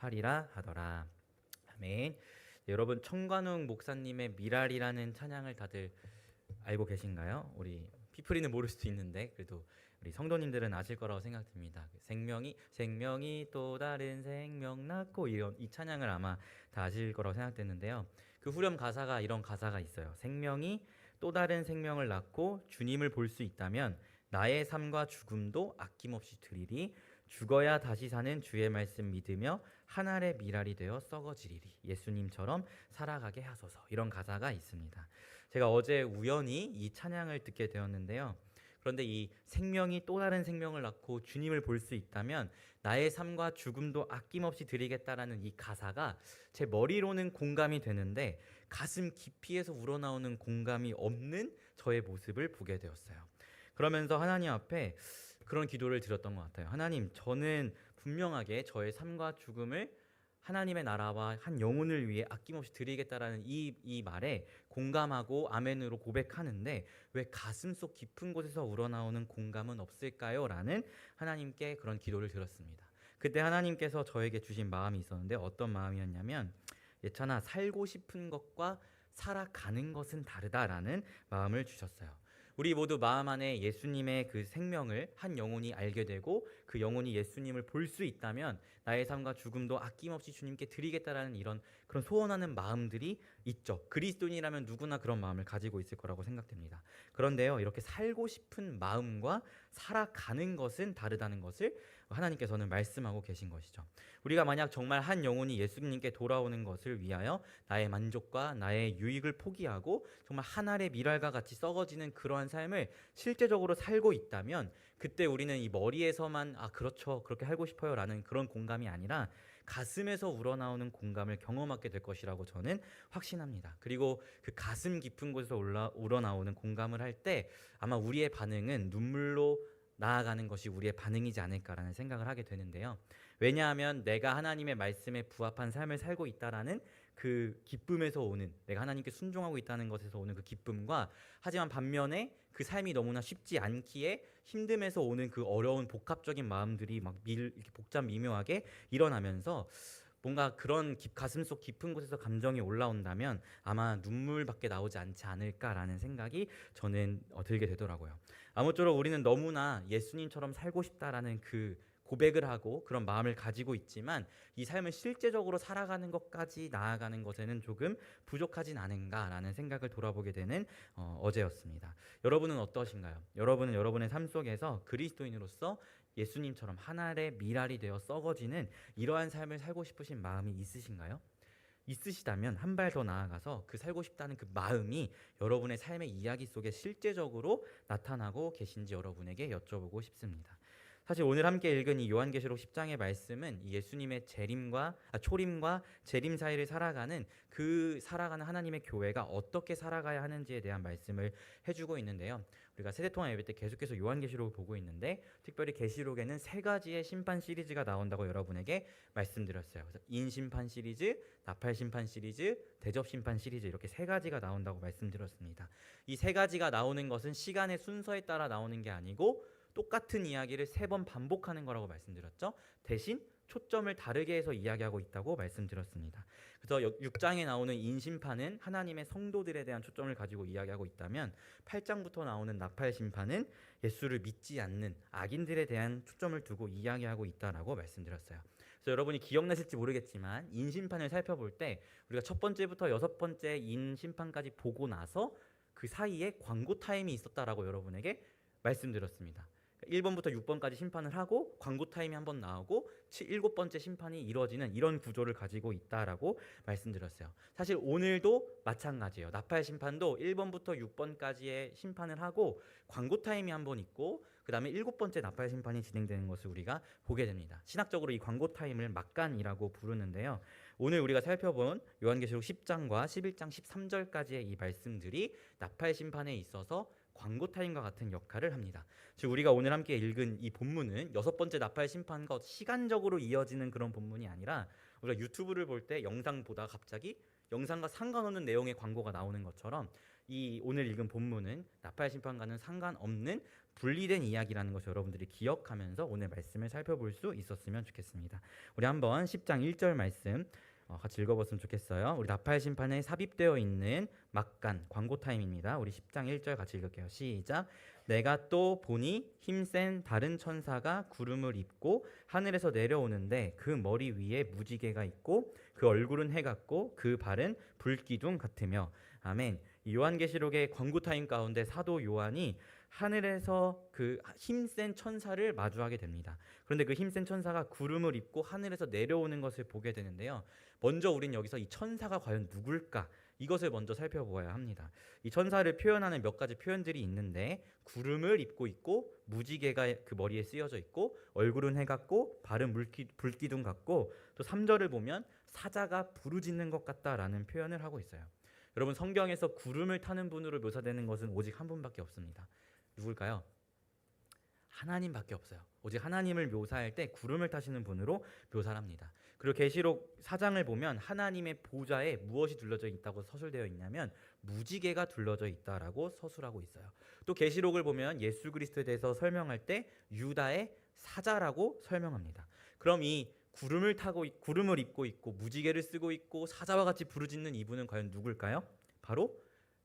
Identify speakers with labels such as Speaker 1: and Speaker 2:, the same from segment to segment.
Speaker 1: 하리라 하더라. 아멘. 여러분, 청관웅 목사님의 미랄이라는 찬양을 다들 알고 계신가요? 우리 피프리는 모를 수도 있는데 그래도 우리 성도님들은 아실 거라고 생각됩니다. 생명이 또 다른 생명 낳고, 이런 이 찬양을 아마 다 아실 거라고 생각되는데요. 그 후렴 가사가 이런 가사가 있어요. 생명이 또 다른 생명을 낳고 주님을 볼 수 있다면 나의 삶과 죽음도 아낌없이 드리리. 죽어야 다시 사는 주의 말씀 믿으며 한 알의 미랄이 되어 썩어지리리. 예수님처럼 살아가게 하소서. 이런 가사가 있습니다. 제가 어제 우연히 이 찬양을 듣게 되었는데요. 그런데 이 생명이 또 다른 생명을 낳고 주님을 볼 수 있다면 나의 삶과 죽음도 아낌없이 드리겠다라는 이 가사가 제 머리로는 공감이 되는데 가슴 깊이에서 우러나오는 공감이 없는 저의 모습을 보게 되었어요. 그러면서 하나님 앞에 그런 기도를 드렸던 것 같아요. 하나님, 저는 분명하게 저의 삶과 죽음을 하나님의 나라와 한 영혼을 위해 아낌없이 드리겠다라는 이 말에 공감하고 아멘으로 고백하는데 왜 가슴속 깊은 곳에서 우러나오는 공감은 없을까요? 라는 하나님께 그런 기도를 드렸습니다. 그때 하나님께서 저에게 주신 마음이 있었는데 어떤 마음이었냐면, 예찬아, 살고 싶은 것과 살아가는 것은 다르다라는 마음을 주셨어요. 우리 모두 마음 안에 예수님의 그 생명을 한 영혼이 알게 되고 그 영혼이 예수님을 볼 수 있다면 나의 삶과 죽음도 아낌없이 주님께 드리겠다라는 이런 그런 소원하는 마음들이 있죠. 그리스도인이라면 누구나 그런 마음을 가지고 있을 거라고 생각됩니다. 그런데요, 이렇게 살고 싶은 마음과 살아가는 것은 다르다는 것을 하나님께서는 말씀하고 계신 것이죠. 우리가 만약 정말 한 영혼이 예수님께 돌아오는 것을 위하여 나의 만족과 나의 유익을 포기하고 정말 한 알의 밀알과 같이 썩어지는 그러한 삶을 실제적으로 살고 있다면 그때 우리는 이 머리에서만 그렇죠, 그렇게 살고 싶어요 라는 그런 공감이 아니라 가슴에서 우러나오는 공감을 경험하게 될 것이라고 저는 확신합니다. 그리고 그 가슴 깊은 곳에서 우러나오는 공감을 할 때 아마 우리의 반응은 눈물로 나아가는 것이 우리의 반응이지 않을까라는 생각을 하게 되는데요. 왜냐하면 내가 하나님의 말씀에 부합한 삶을 살고 있다라는 그 기쁨에서 오는, 내가 하나님께 순종하고 있다는 것에서 오는 그 기쁨과, 하지만 반면에 그 삶이 너무나 쉽지 않기에 힘듦에서 오는 그 어려운 복합적인 마음들이 막 이렇게 복잡 미묘하게 일어나면서 뭔가 그런 가슴속 깊은 곳에서 감정이 올라온다면 아마 눈물밖에 나오지 않지 않을까라는 생각이 저는 들게 되더라고요. 아무쪼록 우리는 너무나 예수님처럼 살고 싶다라는 그 고백을 하고 그런 마음을 가지고 있지만 이 삶을 실제적으로 살아가는 것까지 나아가는 것에는 조금 부족하진 않은가라는 생각을 돌아보게 되는 어제였습니다. 여러분은 어떠신가요? 여러분은 여러분의 삶 속에서 그리스도인으로서 예수님처럼 하늘의 미랄이 되어 썩어지는 이러한 삶을 살고 싶으신 마음이 있으신가요? 있으시다면 한 발 더 나아가서 그 살고 싶다는 그 마음이 여러분의 삶의 이야기 속에 실제적으로 나타나고 계신지 여러분에게 여쭤보고 싶습니다. 사실 오늘 함께 읽은 이 요한계시록 10장의 말씀은 이 예수님의 초림과 재림 사이를 살아가는 하나님의 교회가 어떻게 살아가야 하는지에 대한 말씀을 해주고 있는데요. 우리가 세대통합 예배 때 계속해서 요한계시록을 보고 있는데 특별히 계시록에는 3가지의 심판 시리즈가 나온다고 여러분에게 말씀드렸어요. 그래서 인심판 시리즈, 나팔심판 시리즈, 대접심판 시리즈, 이렇게 3가지가 나온다고 말씀드렸습니다. 이 3가지가 나오는 것은 시간의 순서에 따라 나오는 게 아니고 똑같은 이야기를 3번 반복하는 거라고 말씀드렸죠. 대신 초점을 다르게 해서 이야기하고 있다고 말씀드렸습니다. 그래서 6장에 나오는 인심판은 하나님의 성도들에 대한 초점을 가지고 이야기하고 있다면 8장부터 나오는 나팔심판은 예수를 믿지 않는 악인들에 대한 초점을 두고 이야기하고 있다라고 말씀드렸어요. 그래서 여러분이 기억나실지 모르겠지만 인심판을 살펴볼 때 우리가 첫 번째부터 6번째 인심판까지 보고 나서 그 사이에 광고 타임이 있었다라고 여러분에게 말씀드렸습니다. 1번부터 6번까지 심판을 하고 광고 타임이 한번 나오고 7번째 심판이 이루어지는 이런 구조를 가지고 있다라고 말씀드렸어요. 사실 오늘도 마찬가지예요. 나팔 심판도 1번부터 6번까지의 심판을 하고 광고 타임이 한번 있고 그 다음에 7번째 나팔 심판이 진행되는 것을 우리가 보게 됩니다. 신학적으로 이 광고 타임을 막간이라고 부르는데요. 오늘 우리가 살펴본 요한계시록 10장과 11장 13절까지의 이 말씀들이 나팔 심판에 있어서 광고 타임과 같은 역할을 합니다. 즉 우리가 오늘 함께 읽은 이 본문은 6번째 나팔 심판과 시간적으로 이어지는 그런 본문이 아니라 우리가 유튜브를 볼 때 영상 보다가 갑자기 영상과 상관없는 내용의 광고가 나오는 것처럼 이 오늘 읽은 본문은 나팔 심판과는 상관없는 분리된 이야기라는 것을 여러분들이 기억하면서 오늘 말씀을 살펴볼 수 있었으면 좋겠습니다. 우리 한번 10장 1절 말씀 같이 읽어봤으면 좋겠어요. 우리 나팔 심판에 삽입되어 있는 막간 광고 타임입니다. 우리 10장 1절 같이 읽을게요. 시작. 내가 또 보니 힘센 다른 천사가 구름을 입고 하늘에서 내려오는데 그 머리 위에 무지개가 있고 그 얼굴은 해 같고 그 발은 불기둥 같으며. 아멘. 요한계시록의 광고 타임 가운데 사도 요한이 하늘에서 그 힘센 천사를 마주하게 됩니다. 그런데 그 힘센 천사가 구름을 입고 하늘에서 내려오는 것을 보게 되는데요. 먼저 우린 여기서 이 천사가 과연 누굴까? 이것을 먼저 살펴보아야 합니다. 이 천사를 표현하는 몇 가지 표현들이 있는데 구름을 입고 있고 무지개가 그 머리에 쓰여져 있고 얼굴은 해 같고 발은 불기둥 같고 또 3절을 보면 사자가 부르짖는 것 같다라는 표현을 하고 있어요. 여러분 성경에서 구름을 타는 분으로 묘사되는 것은 오직 한 분밖에 없습니다. 누굴까요? 하나님밖에 없어요. 오직 하나님을 묘사할 때 구름을 타시는 분으로 묘사를 합니다. 그리고 계시록 4장을 보면 하나님의 보좌에 무엇이 둘러져 있다고 서술되어 있냐면 무지개가 둘러져 있다라고 서술하고 있어요. 또 계시록을 보면 예수 그리스도에 대해서 설명할 때 유다의 사자라고 설명합니다. 그럼 이 구름을 입고 있고 무지개를 쓰고 있고 사자와 같이 부르짖는 이분은 과연 누굴까요? 바로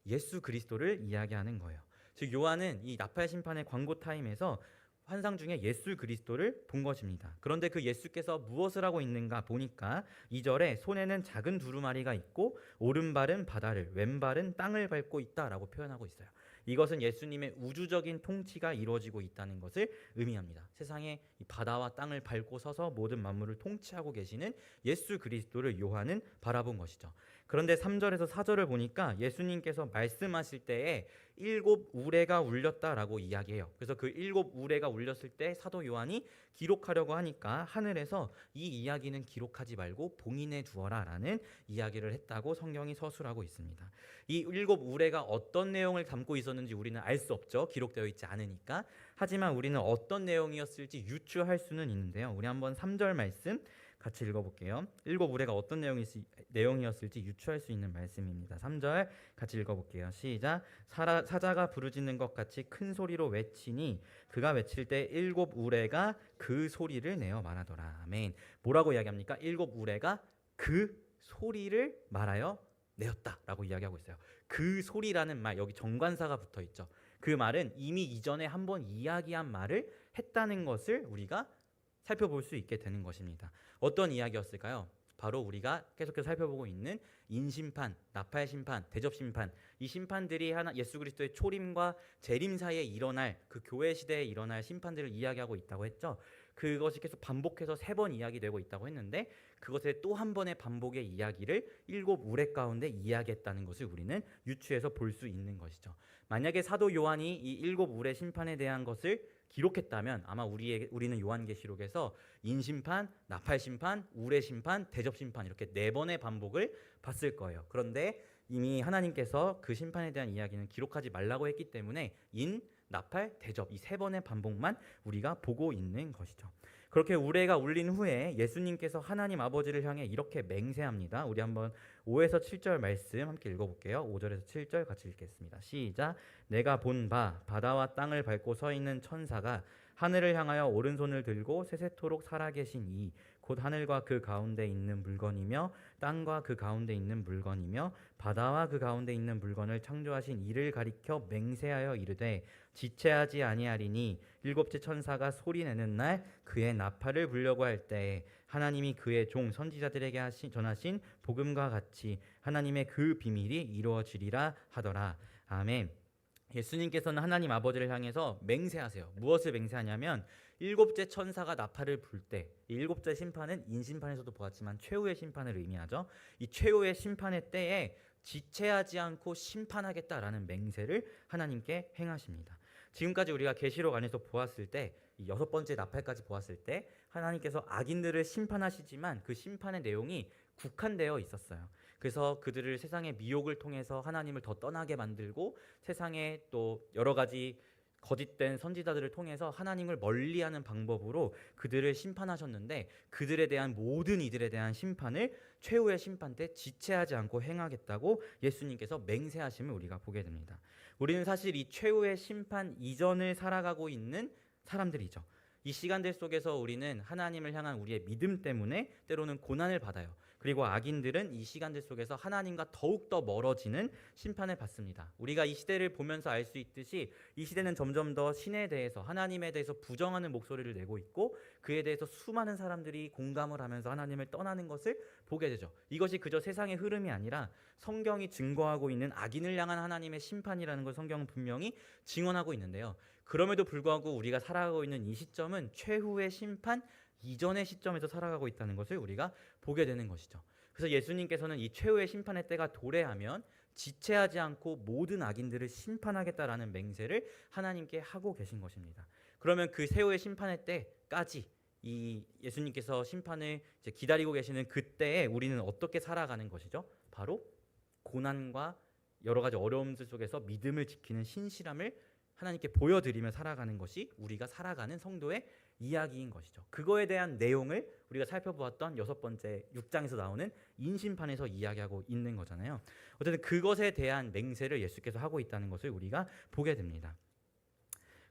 Speaker 1: 예수 그리스도를 이야기하는 거예요. 즉 요한은 이 나팔 심판의 광고 타임에서 환상 중에 예수 그리스도를 본 것입니다. 그런데 그 예수께서 무엇을 하고 있는가 보니까 2절에 손에는 작은 두루마리가 있고 오른발은 바다를 왼발은 땅을 밟고 있다라고 표현하고 있어요. 이것은 예수님의 우주적인 통치가 이루어지고 있다는 것을 의미합니다. 세상에 이 바다와 땅을 밟고 서서 모든 만물을 통치하고 계시는 예수 그리스도를 요한은 바라본 것이죠. 그런데 3절에서 4절을 보니까 예수님께서 말씀하실 때에 7 우레가 울렸다라고 이야기해요. 그래서 그 7 우레가 울렸을 때 사도 요한이 기록하려고 하니까 하늘에서 이 이야기는 기록하지 말고 봉인해 두어라라는 이야기를 했다고 성경이 서술하고 있습니다. 이 7 우레가 어떤 내용을 담고 있었는지 우리는 알 수 없죠. 기록되어 있지 않으니까. 하지만 우리는 어떤 내용이었을지 유추할 수는 있는데요. 우리 한번 3절 말씀 같이 읽어볼게요. 7 우레가 어떤 내용이었을지 유추할 수 있는 말씀입니다. 3절 같이 읽어볼게요. 시작. 사자가 부르짖는 것 같이 큰 소리로 외치니 그가 외칠 때 7 우레가 그 소리를 내어 말하더라. 아멘. 뭐라고 이야기합니까? 7 우레가 그 소리를 말하여 내었다라고 이야기하고 있어요. 그 소리라는 말, 여기 정관사가 붙어 있죠. 그 말은 이미 이전에 한번 이야기한 말을 했다는 것을 우리가 살펴볼 수 있게 되는 것입니다. 어떤 이야기였을까요? 바로 우리가 계속해서 살펴보고 있는 인심판, 나팔심판, 대접심판, 이 심판들이 예수 그리스도의 초림과 재림 사이에 일어날 그 교회 시대에 일어날 심판들을 이야기하고 있다고 했죠. 그것이 계속 반복해서 3번 이야기되고 있다고 했는데 그것의 또 한 번의 반복의 이야기를 7 우레 가운데 이야기했다는 것을 우리는 유추해서 볼 수 있는 것이죠. 만약에 사도 요한이 이 7 우레 심판에 대한 것을 기록했다면 아마 우리는 요한계시록에서 인심판, 나팔심판, 우레심판, 대접심판 이렇게 4번의 반복을 봤을 거예요. 그런데 이미 하나님께서 그 심판에 대한 이야기는 기록하지 말라고 했기 때문에 나팔, 대접 이 3번의 반복만 우리가 보고 있는 것이죠. 그렇게 우레가 울린 후에 예수님께서 하나님 아버지를 향해 이렇게 맹세합니다. 우리 한번 5에서 7절 말씀 함께 읽어볼게요. 5절에서 7절 같이 읽겠습니다. 시작. 내가 본 바다와 땅을 밟고 서 있는 천사가 하늘을 향하여 오른손을 들고 세세토록 살아계신 이 곧 하늘과 그 가운데 있는 물건이며 땅과 그 가운데 있는 물건이며 바다와 그 가운데 있는 물건을 창조하신 이를 가리켜 맹세하여 이르되 지체하지 아니하리니 7째 천사가 소리내는 날 그의 나팔을 불려고 할 때에 하나님이 그의 종 선지자들에게 전하신 복음과 같이 하나님의 그 비밀이 이루어지리라 하더라. 아멘. 예수님께서는 하나님 아버지를 향해서 맹세하세요. 무엇을 맹세하냐면 7째 천사가 나팔을 불 때, 이 7째 심판은 인심판에서도 보았지만 최후의 심판을 의미하죠. 이 최후의 심판의 때에 지체하지 않고 심판하겠다라는 맹세를 하나님께 행하십니다. 지금까지 우리가 계시록 안에서 보았을 때, 이 6번째 나팔까지 보았을 때 하나님께서 악인들을 심판하시지만 그 심판의 내용이 국한되어 있었어요. 그래서 그들을 세상의 미혹을 통해서 하나님을 더 떠나게 만들고 세상에 또 여러 가지 거짓된 선지자들을 통해서 하나님을 멀리하는 방법으로 그들을 심판하셨는데, 그들에 대한 모든 이들에 대한 심판을 최후의 심판 때 지체하지 않고 행하겠다고 예수님께서 맹세하심을 우리가 보게 됩니다. 우리는 사실 이 최후의 심판 이전을 살아가고 있는 사람들이죠. 이 시간들 속에서 우리는 하나님을 향한 우리의 믿음 때문에 때로는 고난을 받아요. 그리고 악인들은 이 시간들 속에서 하나님과 더욱더 멀어지는 심판을 받습니다. 우리가 이 시대를 보면서 알 수 있듯이 이 시대는 점점 더 신에 대해서, 하나님에 대해서 부정하는 목소리를 내고 있고, 그에 대해서 수많은 사람들이 공감을 하면서 하나님을 떠나는 것을 보게 되죠. 이것이 그저 세상의 흐름이 아니라 성경이 증거하고 있는 악인을 향한 하나님의 심판이라는 걸 성경은 분명히 증언하고 있는데요. 그럼에도 불구하고 우리가 살아가고 있는 이 시점은 최후의 심판 이전의 시점에서 살아가고 있다는 것을 우리가 보게 되는 것이죠. 그래서 예수님께서는 이 최후의 심판의 때가 도래하면 지체하지 않고 모든 악인들을 심판하겠다라는 맹세를 하나님께 하고 계신 것입니다. 그러면 그 최후의 심판의 때까지 이 예수님께서 심판을 이제 기다리고 계시는 그때에 우리는 어떻게 살아가는 것이죠? 바로 고난과 여러 가지 어려움들 속에서 믿음을 지키는 신실함을 하나님께 보여드리며 살아가는 것이 우리가 살아가는 성도의 이야기인 것이죠. 그거에 대한 내용을 우리가 살펴보았던 6번째 6장에서 나오는 인심판에서 이야기하고 있는 거잖아요. 어쨌든 그것에 대한 맹세를 예수께서 하고 있다는 것을 우리가 보게 됩니다.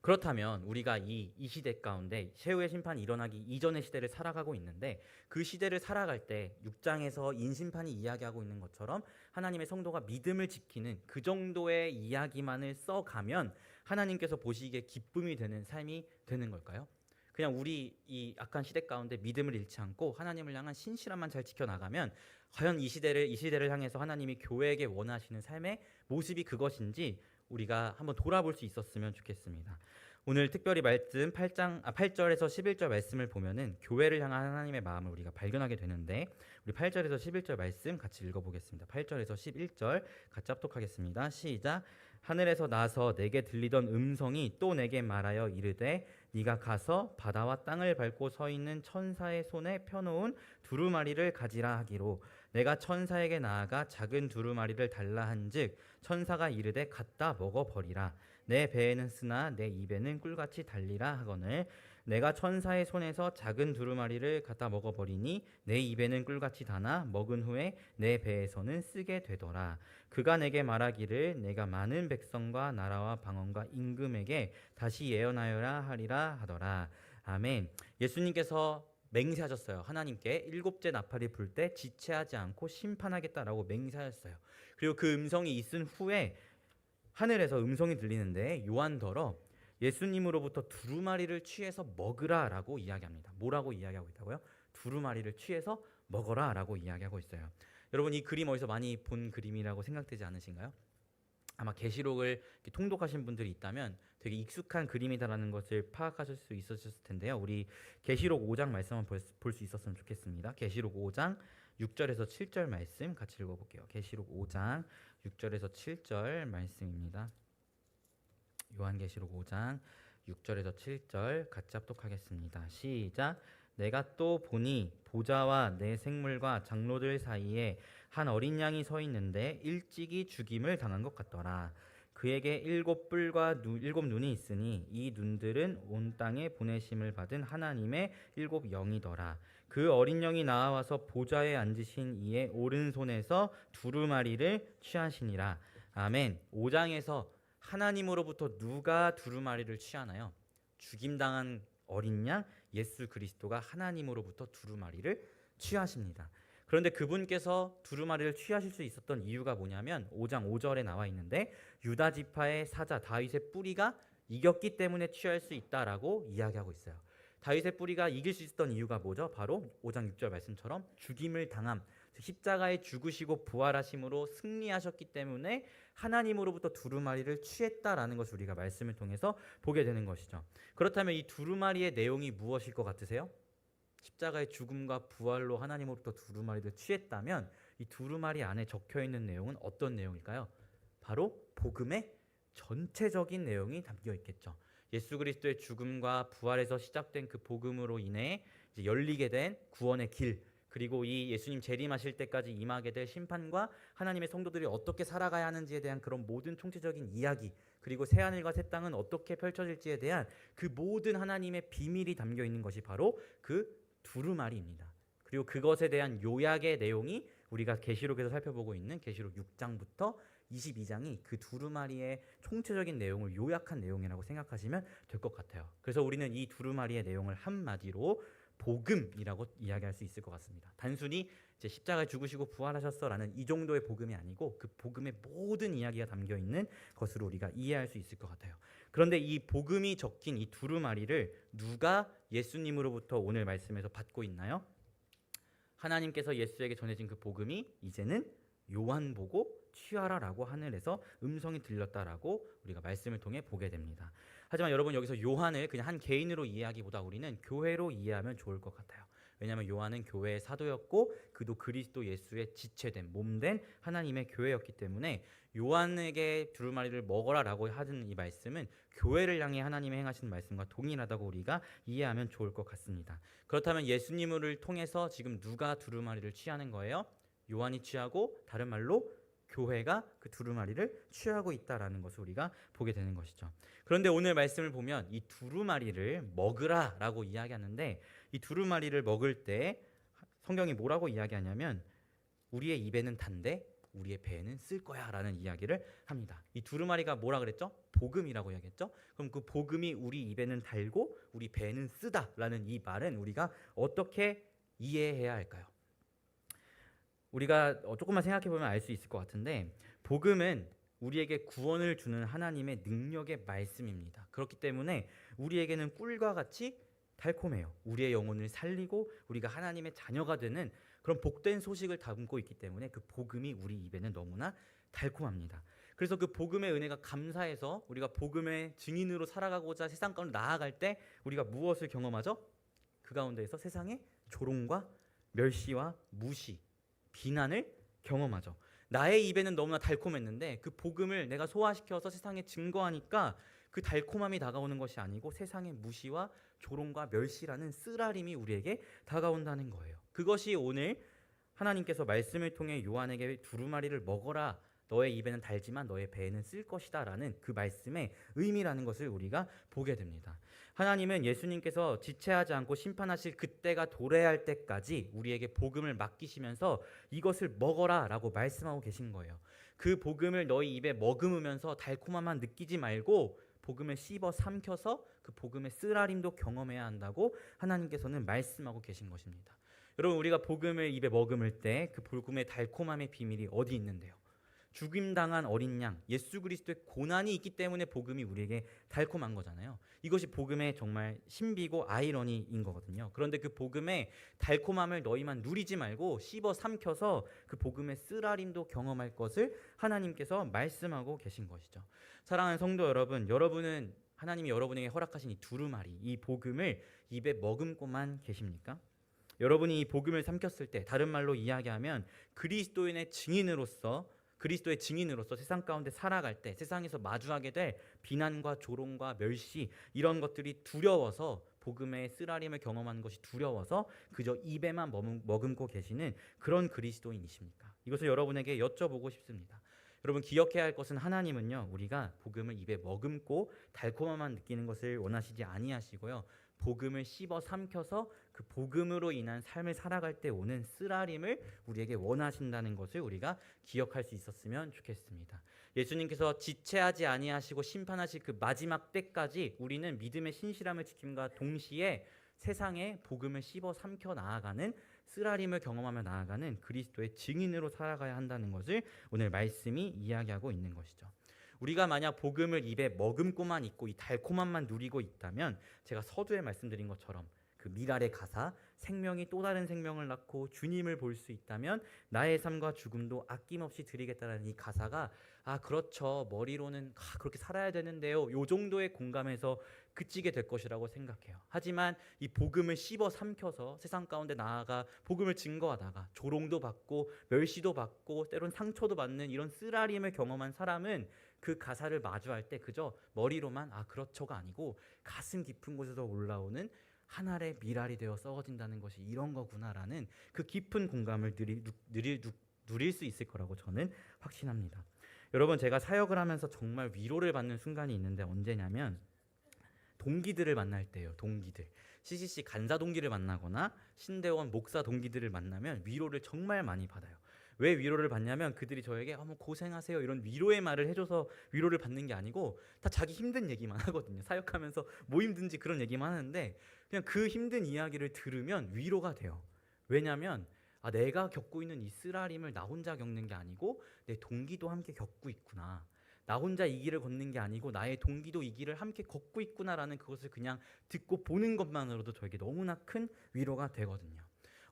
Speaker 1: 그렇다면 우리가 이 시대 가운데 최후의 심판이 일어나기 이전의 시대를 살아가고 있는데, 그 시대를 살아갈 때 6장에서 인심판이 이야기하고 있는 것처럼 하나님의 성도가 믿음을 지키는 그 정도의 이야기만을 써가면 하나님께서 보시기에 기쁨이 되는 삶이 되는 걸까요? 그냥 우리 이 악한 시대 가운데 믿음을 잃지 않고 하나님을 향한 신실함만 잘 지켜나가면 과연 이 시대를 향해서 하나님이 교회에게 원하시는 삶의 모습이 그것인지 우리가 한번 돌아볼 수 있었으면 좋겠습니다. 오늘 특별히 말씀 8절에서 11절 말씀을 보면은 교회를 향한 하나님의 마음을 우리가 발견하게 되는데, 우리 8절에서 11절 말씀 같이 읽어보겠습니다. 8절에서 11절 같이 합독하겠습니다. 시작. 하늘에서 나서 내게 들리던 음성이 또 내게 말하여 이르되, 네가 가서 바다와 땅을 밟고 서 있는 천사의 손에 펴놓은 두루마리를 가지라 하기로, 내가 천사에게 나아가 작은 두루마리를 달라 한즉 천사가 이르되 갖다 먹어버리라. 내 배에는 쓰나 내 입에는 꿀같이 달리라 하거늘, 내가 천사의 손에서 작은 두루마리를 갖다 먹어버리니 내 입에는 꿀같이 다나 먹은 후에 내 배에서는 쓰게 되더라. 그가 내게 말하기를 내가 많은 백성과 나라와 방언과 임금에게 다시 예언하여라 하리라 하더라. 아멘. 예수님께서 맹세하셨어요. 하나님께 7째 나팔이 불 때 지체하지 않고 심판하겠다라고 맹세하셨어요. 그리고 그 음성이 있은 후에 하늘에서 음성이 들리는데, 요한더러 예수님으로부터 두루마리를 취해서 먹으라라고 이야기합니다. 뭐라고 이야기하고 있다고요? 두루마리를 취해서 먹어라라고 이야기하고 있어요. 여러분, 이 그림 어디서 많이 본 그림이라고 생각되지 않으신가요? 아마 계시록을 통독하신 분들이 있다면 되게 익숙한 그림이다라는 것을 파악하실 수 있었을 텐데요. 우리 계시록 5장 말씀 한번 볼 수 있었으면 좋겠습니다. 계시록 5장 6절에서 7절 말씀 같이 읽어볼게요. 계시록 5장 6절에서 7절 말씀입니다. 요한계시록 5장 6절에서 7절 같이 합독하겠습니다. 시작. 내가 또 보니 보좌와 내 생물과 장로들 사이에 한 어린 양이 서 있는데 일찍이 죽임을 당한 것 같더라. 그에게 7뿔과 7눈이 있으니 이 눈들은 온 땅에 보내심을 받은 하나님의 7 영이더라. 그 어린 영이 나와서 보좌에 앉으신 이의 오른손에서 두루마리를 취하시니라. 아멘. 5장에서 하나님으로부터 누가 두루마리를 취하나요? 죽임당한 어린 양 예수 그리스도가 하나님으로부터 두루마리를 취하십니다. 그런데 그분께서 두루마리를 취하실 수 있었던 이유가 뭐냐면 5장 5절에 나와 있는데, 유다 지파의 사자 다윗의 뿌리가 이겼기 때문에 취할 수 있다라고 이야기하고 있어요. 다윗의 뿌리가 이길 수 있었던 이유가 뭐죠? 바로 5장 6절 말씀처럼 죽임을 당함, 십자가에 죽으시고 부활하심으로 승리하셨기 때문에 하나님으로부터 두루마리를 취했다라는 것을 우리가 말씀을 통해서 보게 되는 것이죠. 그렇다면 이 두루마리의 내용이 무엇일 것 같으세요? 십자가의 죽음과 부활로 하나님으로부터 두루마리를 취했다면 이 두루마리 안에 적혀있는 내용은 어떤 내용일까요? 바로 복음의 전체적인 내용이 담겨 있겠죠. 예수 그리스도의 죽음과 부활에서 시작된 그 복음으로 인해 이제 열리게 된 구원의 길, 그리고 이 예수님 재림하실 때까지 임하게 될 심판과 하나님의 성도들이 어떻게 살아가야 하는지에 대한 그런 모든 총체적인 이야기, 그리고 새하늘과 새 땅은 어떻게 펼쳐질지에 대한 그 모든 하나님의 비밀이 담겨 있는 것이 바로 그 두루마리입니다. 그리고 그것에 대한 요약의 내용이 우리가 계시록에서 살펴보고 있는 계시록 6장부터 22장이 그 두루마리의 총체적인 내용을 요약한 내용이라고 생각하시면 될 것 같아요. 그래서 우리는 이 두루마리의 내용을 한마디로 복음이라고 이야기할 수 있을 것 같습니다. 단순히 이제 십자가에 죽으시고 부활하셨어라는 이 정도의 복음이 아니고 그 복음의 모든 이야기가 담겨 있는 것으로 우리가 이해할 수 있을 것 같아요. 그런데 이 복음이 적힌 이 두루마리를 누가 예수님으로부터 오늘 말씀에서 받고 있나요? 하나님께서 예수에게 전해진 그 복음이 이제는 요한보고 취하라라고 하늘에서 음성이 들렸다라고 우리가 말씀을 통해 보게 됩니다. 하지만 여러분, 여기서 요한을 그냥 한 개인으로 이해하기보다 우리는 교회로 이해하면 좋을 것 같아요. 왜냐하면 요한은 교회의 사도였고 그도 그리스도 예수의 지체된 몸된 하나님의 교회였기 때문에 요한에게 두루마리를 먹어라라고 하는 이 말씀은 교회를 향해 하나님의 행하신 말씀과 동일하다고 우리가 이해하면 좋을 것 같습니다. 그렇다면 예수님을 통해서 지금 누가 두루마리를 취하는 거예요? 요한이 취하고, 다른 말로 교회가 그 두루마리를 취하고 있다라는 것을 우리가 보게 되는 것이죠. 그런데 오늘 말씀을 보면 이 두루마리를 먹으라라고 이야기하는데, 이 두루마리를 먹을 때 성경이 뭐라고 이야기하냐면 우리의 입에는 단데 우리의 배에는 쓸 거야 라는 이야기를 합니다. 이 두루마리가 뭐라 그랬죠? 복음이라고 이야기했죠. 그럼 그 복음이 우리 입에는 달고 우리 배에는 쓰다 라는 이 말은 우리가 어떻게 이해해야 할까요? 우리가 조금만 생각해보면 알 수 있을 것 같은데, 복음은 우리에게 구원을 주는 하나님의 능력의 말씀입니다. 그렇기 때문에 우리에게는 꿀과 같이 달콤해요. 우리의 영혼을 살리고 우리가 하나님의 자녀가 되는 그런 복된 소식을 담고 있기 때문에 그 복음이 우리 입에는 너무나 달콤합니다. 그래서 그 복음의 은혜가 감사해서 우리가 복음의 증인으로 살아가고자 세상 가운데 나아갈 때 우리가 무엇을 경험하죠? 그 가운데에서 세상의 조롱과 멸시와 무시, 비난을 경험하죠. 나의 입에는 너무나 달콤했는데 그 복음을 내가 소화시켜서 세상에 증거하니까 그 달콤함이 다가오는 것이 아니고 세상의 무시와 조롱과 멸시라는 쓰라림이 우리에게 다가온다는 거예요. 그것이 오늘 하나님께서 말씀을 통해 요한에게 두루마리를 먹어라, 너의 입에는 달지만 너의 배에는 쓸 것이다 라는 그 말씀의 의미라는 것을 우리가 보게 됩니다. 하나님은 예수님께서 지체하지 않고 심판하실 그때가 도래할 때까지 우리에게 복음을 맡기시면서 이것을 먹어라 라고 말씀하고 계신 거예요. 그 복음을 너희 입에 머금으면서 달콤함만 느끼지 말고 복음을 씹어 삼켜서 그 복음의 쓰라림도 경험해야 한다고 하나님께서는 말씀하고 계신 것입니다. 여러분, 우리가 복음을 입에 머금을 때 그 복음의 달콤함의 비밀이 어디 있는데요? 죽임당한 어린 양 예수 그리스도의 고난이 있기 때문에 복음이 우리에게 달콤한 거잖아요. 이것이 복음의 정말 신비고 아이러니인 거거든요. 그런데 그 복음의 달콤함을 너희만 누리지 말고 씹어 삼켜서 그 복음의 쓰라림도 경험할 것을 하나님께서 말씀하고 계신 것이죠. 사랑하는 성도 여러분, 여러분은 하나님이 여러분에게 허락하신 이 두루마리, 이 복음을 입에 머금고만 계십니까? 여러분이 이 복음을 삼켰을 때, 다른 말로 이야기하면 그리스도의 증인으로서 세상 가운데 살아갈 때 세상에서 마주하게 될 비난과 조롱과 멸시, 이런 것들이 두려워서, 복음의 쓰라림을 경험하는 것이 두려워서 그저 입에만 머금고 계시는 그런 그리스도인이십니까? 이것을 여러분에게 여쭤보고 싶습니다. 여러분, 기억해야 할 것은 하나님은요, 우리가 복음을 입에 머금고 달콤함만 느끼는 것을 원하시지 아니하시고요, 복음을 씹어 삼켜서 그 복음으로 인한 삶을 살아갈 때 오는 쓰라림을 우리에게 원하신다는 것을 우리가 기억할 수 있었으면 좋겠습니다. 예수님께서 지체하지 아니하시고 심판하실 그 마지막 때까지 우리는 믿음의 신실함을 지킴과 동시에 세상에 복음을 씹어 삼켜 나아가는, 쓰라림을 경험하며 나아가는 그리스도의 증인으로 살아가야 한다는 것을 오늘 말씀이 이야기하고 있는 것이죠. 우리가 만약 복음을 입에 머금고만 있고 이 달콤함만 누리고 있다면, 제가 서두에 말씀드린 것처럼 그 미랄의 가사, 생명이 또 다른 생명을 낳고 주님을 볼 수 있다면 나의 삶과 죽음도 아낌없이 드리겠다라는 이 가사가, 그렇죠, 머리로는 그렇게 살아야 되는데요, 요 정도의 공감에서 그치게 될 것이라고 생각해요. 하지만 이 복음을 씹어 삼켜서 세상 가운데 나아가 복음을 증거하다가 조롱도 받고 멸시도 받고 때론 상처도 받는 이런 쓰라림을 경험한 사람은 그 가사를 마주할 때 그저 머리로만 그렇죠가 아니고 가슴 깊은 곳에서 올라오는 한 알의 밀알이 되어 썩어진다는 것이 이런 거구나라는 그 깊은 공감을 누릴 수 있을 거라고 저는 확신합니다. 여러분, 제가 사역을 하면서 정말 위로를 받는 순간이 있는데 언제냐면 동기들을 만날 때예요. 동기들. CCC 간사 동기를 만나거나 신대원 목사 동기들을 만나면 위로를 정말 많이 받아요. 왜 위로를 받냐면 그들이 저에게 뭐 고생하세요 이런 위로의 말을 해줘서 위로를 받는 게 아니고 다 자기 힘든 얘기만 하거든요. 사역하면서 뭐 힘든지 그런 얘기만 하는데 그냥 그 힘든 이야기를 들으면 위로가 돼요. 왜냐면 내가 겪고 있는 이 쓰라림을 나 혼자 겪는 게 아니고 내 동기도 함께 겪고 있구나. 나 혼자 이 길을 걷는 게 아니고 나의 동기도 이 길을 함께 걷고 있구나라는 그것을 그냥 듣고 보는 것만으로도 저에게 너무나 큰 위로가 되거든요.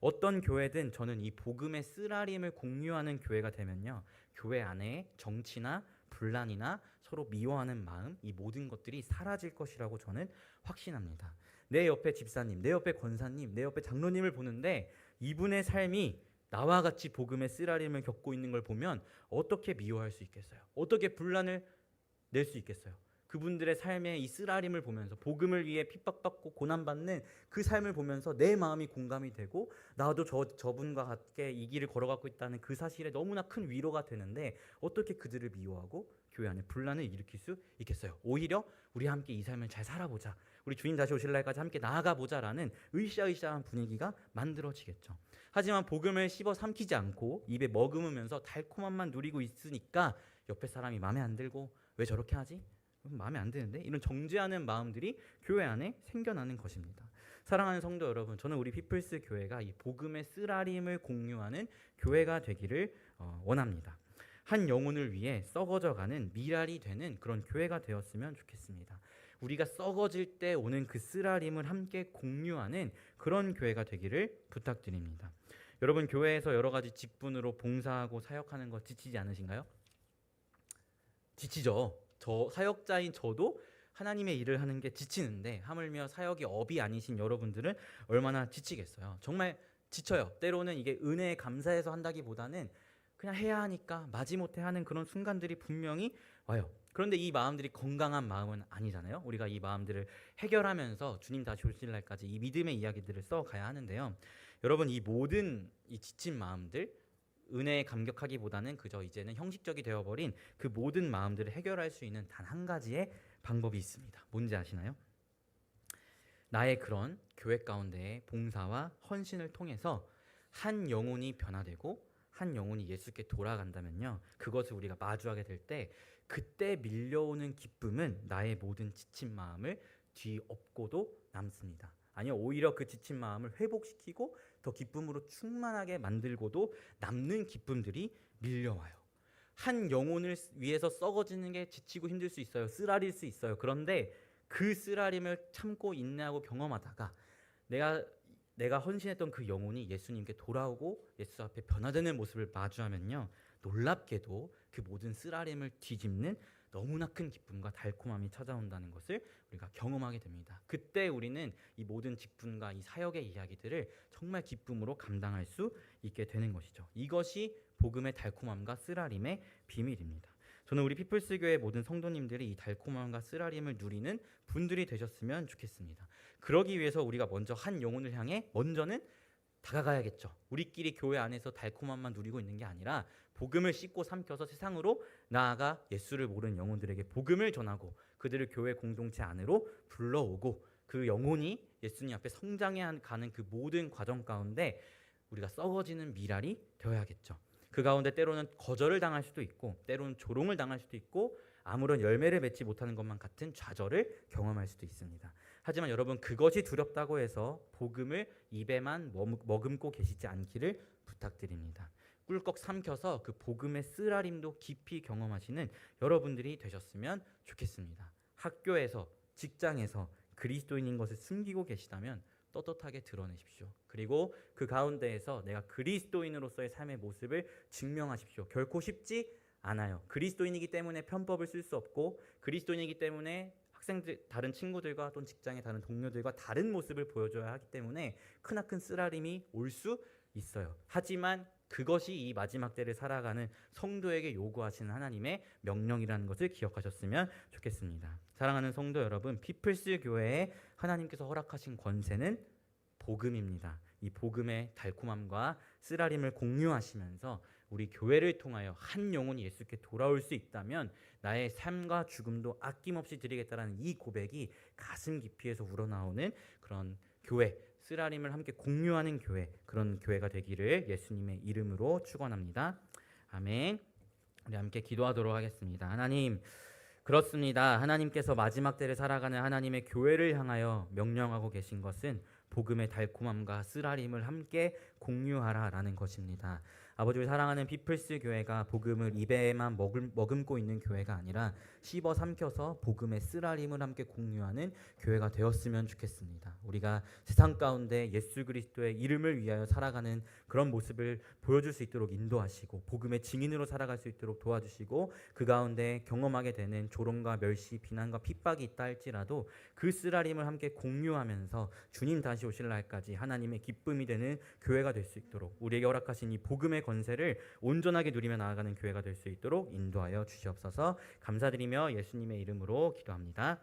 Speaker 1: 어떤 교회든 저는 이 복음의 쓰라림을 공유하는 교회가 되면요, 교회 안에 정치나 분란이나 서로 미워하는 마음, 이 모든 것들이 사라질 것이라고 저는 확신합니다. 내 옆에 집사님, 내 옆에 권사님, 내 옆에 장로님을 보는데 이분의 삶이 나와 같이 복음의 쓰라림을 겪고 있는 걸 보면 어떻게 미워할 수 있겠어요? 어떻게 분란을 낼 수 있겠어요? 그분들의 삶의 이 쓰라림을 보면서 복음을 위해 핍박받고 고난받는 그 삶을 보면서 내 마음이 공감이 되고 나도 저분과 같게 이 길을 걸어가고 있다는 그 사실에 너무나 큰 위로가 되는데 어떻게 그들을 미워하고 교회 안에 분란을 일으킬 수 있겠어요? 오히려 우리 함께 이 삶을 잘 살아보자, 우리 주님 다시 오실 날까지 함께 나아가보자라는 으쌰으쌰한 분위기가 만들어지겠죠. 하지만 복음을 씹어 삼키지 않고 입에 머금으면서 달콤함만 누리고 있으니까 옆에 사람이 마음에 안 들고 왜 저렇게 하지? 마음에 안 드는데? 이런 정죄하는 마음들이 교회 안에 생겨나는 것입니다. 사랑하는 성도 여러분, 저는 우리 피플스 교회가 이 복음의 쓰라림을 공유하는 교회가 되기를 원합니다. 한 영혼을 위해 썩어져가는 밀알이 되는 그런 교회가 되었으면 좋겠습니다. 우리가 썩어질 때 오는 그 쓰라림을 함께 공유하는 그런 교회가 되기를 부탁드립니다. 여러분, 교회에서 여러 가지 직분으로 봉사하고 사역하는 거 지치지 않으신가요? 지치죠. 저 사역자인 저도 하나님의 일을 하는 게 지치는데 하물며 사역이 업이 아니신 여러분들은 얼마나 지치겠어요. 정말 지쳐요. 때로는 이게 은혜에 감사해서 한다기보다는 그냥 해야 하니까 마지못해 하는 그런 순간들이 분명히 와요. 그런데 이 마음들이 건강한 마음은 아니잖아요. 우리가 이 마음들을 해결하면서 주님 다시 오실 날까지 이 믿음의 이야기들을 써가야 하는데요. 여러분, 이 모든 이 지친 마음들, 은혜에 감격하기보다는 그저 이제는 형식적이 되어버린 그 모든 마음들을 해결할 수 있는 단 한 가지의 방법이 있습니다. 뭔지 아시나요? 나의 그런 교회 가운데의 봉사와 헌신을 통해서 한 영혼이 변화되고 한 영혼이 예수께 돌아간다면요, 그것을 우리가 마주하게 될 때 그때 밀려오는 기쁨은 나의 모든 지친 마음을 뒤엎고도 남습니다. 아니요, 오히려 그 지친 마음을 회복시키고 더 기쁨으로 충만하게 만들고도 남는 기쁨들이 밀려와요. 한 영혼을 위해서 썩어지는 게 지치고 힘들 수 있어요. 쓰라릴 수 있어요. 그런데 그 쓰라림을 참고 인내하고 경험하다가 내가 헌신했던 그 영혼이 예수님께 돌아오고 예수 앞에 변화되는 모습을 마주하면요, 놀랍게도 그 모든 쓰라림을 뒤집는 너무나 큰 기쁨과 달콤함이 찾아온다는 것을 우리가 경험하게 됩니다. 그때 우리는 이 모든 직분과 이 사역의 이야기들을 정말 기쁨으로 감당할 수 있게 되는 것이죠. 이것이 복음의 달콤함과 쓰라림의 비밀입니다. 저는 우리 피플스 교회 모든 성도님들이 이 달콤함과 쓰라림을 누리는 분들이 되셨으면 좋겠습니다. 그러기 위해서 우리가 먼저 한 영혼을 향해 먼저는 다가가야겠죠. 우리끼리 교회 안에서 달콤함만 누리고 있는 게 아니라 복음을 씻고 삼켜서 세상으로 나아가 예수를 모르는 영혼들에게 복음을 전하고 그들을 교회 공동체 안으로 불러오고 그 영혼이 예수님 앞에 성장해 가는 그 모든 과정 가운데 우리가 썩어지는 밀알이 되어야겠죠. 그 가운데 때로는 거절을 당할 수도 있고 때로는 조롱을 당할 수도 있고 아무런 열매를 맺지 못하는 것만 같은 좌절을 경험할 수도 있습니다. 하지만 여러분, 그것이 두렵다고 해서 복음을 입에만 머금고 계시지 않기를 부탁드립니다. 꿀꺽 삼켜서 그 복음의 쓰라림도 깊이 경험하시는 여러분들이 되셨으면 좋겠습니다. 학교에서, 직장에서 그리스도인인 것을 숨기고 계시다면 떳떳하게 드러내십시오. 그리고 그 가운데에서 내가 그리스도인으로서의 삶의 모습을 증명하십시오. 결코 쉽지 않아요. 그리스도인이기 때문에 편법을 쓸 수 없고 그리스도인이기 때문에 학생들, 다른 친구들과 또는 직장의 다른 동료들과 다른 모습을 보여줘야 하기 때문에 크나큰 쓰라림이 올 수 있어요. 하지만 그것이 이 마지막 때를 살아가는 성도에게 요구하시는 하나님의 명령이라는 것을 기억하셨으면 좋겠습니다. 사랑하는 성도 여러분, 피플스 교회에 하나님께서 허락하신 권세는 복음입니다. 이 복음의 달콤함과 쓰라림을 공유하시면서 우리 교회를 통하여 한 영혼이 예수께 돌아올 수 있다면 나의 삶과 죽음도 아낌없이 드리겠다라는 이 고백이 가슴 깊이에서 우러나오는 그런 교회, 쓰라림을 함께 공유하는 교회, 그런 교회가 되기를 예수님의 이름으로 축원합니다. 아멘. 우리 함께 기도하도록 하겠습니다. 하나님, 그렇습니다. 하나님께서 마지막 때를 살아가는 하나님의 교회를 향하여 명령하고 계신 것은 복음의 달콤함과 쓰라림을 함께 공유하라라는 것입니다. 아버지를 사랑하는 피플스 교회가 복음을 입에만 머금고 있는 교회가 아니라 씹어 삼켜서 복음의 쓰라림을 함께 공유하는 교회가 되었으면 좋겠습니다. 우리가 세상 가운데 예수 그리스도의 이름을 위하여 살아가는 그런 모습을 보여줄 수 있도록 인도하시고 복음의 증인으로 살아갈 수 있도록 도와주시고 그 가운데 경험하게 되는 조롱과 멸시, 비난과 핍박이 있다 할지라도 그 쓰라림을 함께 공유하면서 주님 다시 오실 날까지 하나님의 기쁨이 되는 교회가 될 수 있도록 우리에게 허락하신 이 복음의 권세를 온전하게 누리며 나아가는 교회가 될 수 있도록 인도하여 주시옵소서. 감사드리며 예수님의 이름으로 기도합니다.